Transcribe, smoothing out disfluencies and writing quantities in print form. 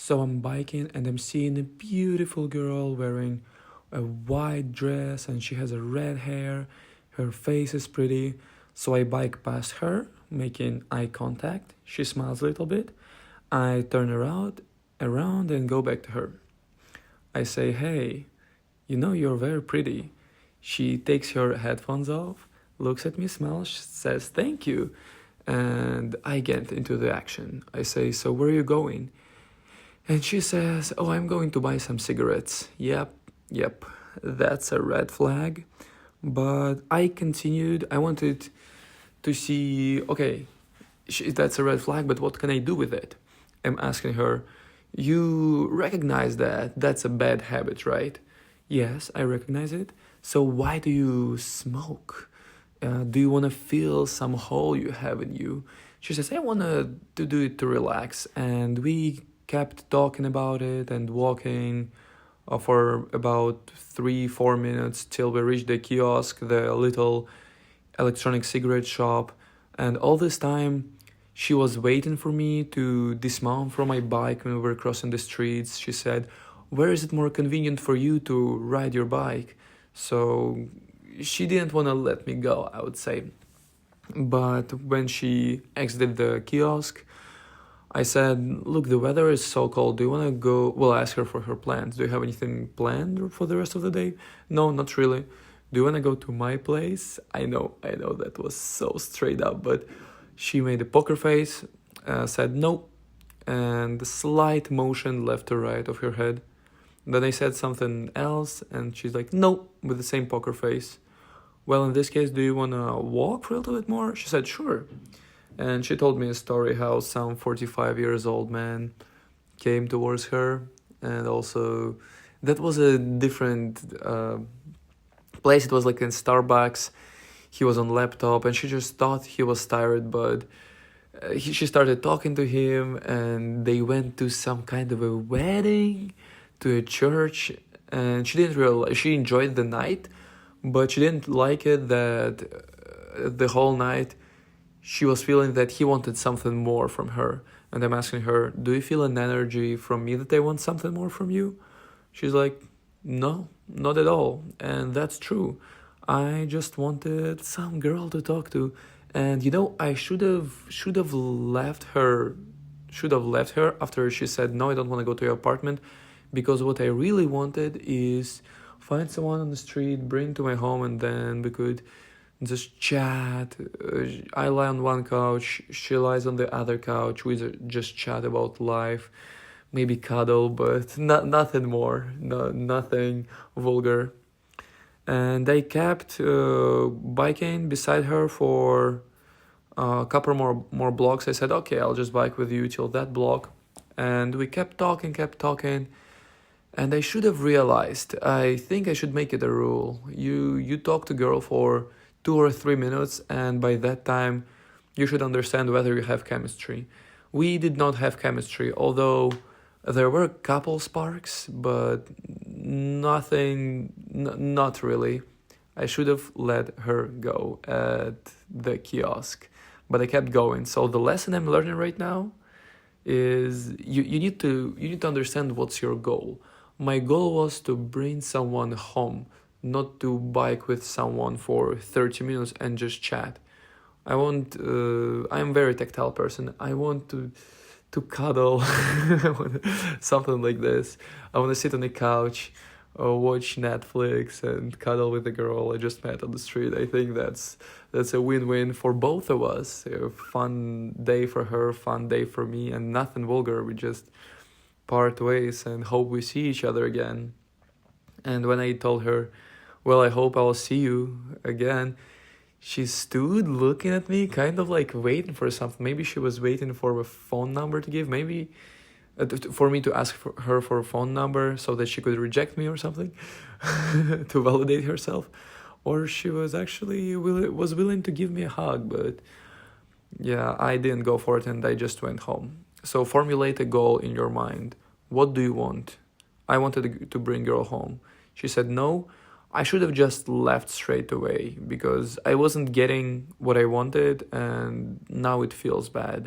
So I'm biking and I'm seeing a beautiful girl wearing a white dress and she has a red hair. Her face is pretty. So I bike past her, making eye contact. She smiles a little bit. I turn around and go back to her. I say, "Hey, you know you're very pretty." She takes her headphones off, looks at me, smiles, says thank you, and I get into the action. I say, "So where are you going?" And she says, "Oh, I'm going to buy some cigarettes." Yep, that's a red flag. But I continued. I wanted to see, okay, that's a red flag, but what can I do with it? I'm asking her, "You recognize that that's a bad habit, right?" "Yes, I recognize it." "So why do you smoke? Do you want to fill some hole you have in you?" She says, "I want to do it to relax." And we kept talking about it and walking for about 3-4 minutes till we reached the kiosk, the little electronic cigarette shop. And all this time, she was waiting for me to dismount from my bike when we were crossing the streets. She said, "Where is it more convenient for you to ride your bike?" So she didn't want to let me go, I would say. But when she exited the kiosk, I said, "Look, the weather is so cold. Do you want to go?" Well, I asked her for her plans. "Do you have anything planned for the rest of the day?" "No, not really." "Do you want to go to my place?" I know that was so straight up, but she made a poker face, said no, and a slight motion left to right of her head. Then I said something else, and she's like, "No," with the same poker face. "Well, in this case, do you want to walk for a little bit more?" She said, "Sure." And she told me a story how some 45 years old man came towards her, and also that was a different place. It was like in Starbucks. He was on laptop, and she just thought he was tired, but she started talking to him, and they went to some kind of a wedding, to a church, and she didn't realize she enjoyed the night, but she didn't like it that the whole night she was feeling that he wanted something more from her. And I'm asking her, "Do you feel an energy from me that I want something more from you?" She's like, "No, not at all." And that's true. I just wanted some girl to talk to. And I should have left her after she said, "No, I don't want to go to your apartment," because what I really wanted is find someone on the street, bring to my home, and then we could just chat. I lie on one couch, she lies on the other couch. We just chat about life, maybe cuddle, but nothing more, nothing vulgar. And I kept biking beside her for a couple more blocks. I said, "Okay, I'll just bike with you till that block." And we kept talking. And I should have realized, I think I should make it a rule. You talk to girl for 2 or 3 minutes, and by that time, you should understand whether you have chemistry. We did not have chemistry, although there were a couple sparks, but nothing, not really. I should have let her go at the kiosk, but I kept going. So the lesson I'm learning right now is you need to understand what's your goal. My goal was to bring someone home, not to bike with someone for 30 minutes and just chat. I'm a very tactile person. I want to cuddle, something like this. I want to sit on the couch, watch Netflix and cuddle with the girl I just met on the street. I think that's a win-win for both of us. A fun day for her, fun day for me, and nothing vulgar. We just part ways and hope we see each other again. And when I told her, "Well, I hope I'll see you again," she stood looking at me, kind of like waiting for something. Maybe she was waiting for a phone number to give, maybe for me to ask her for a phone number so that she could reject me or something to validate herself. Or she was actually willing to give me a hug, but yeah, I didn't go for it and I just went home. So formulate a goal in your mind. What do you want? I wanted to bring girl home. She said no. I should have just left straight away because I wasn't getting what I wanted and now it feels bad.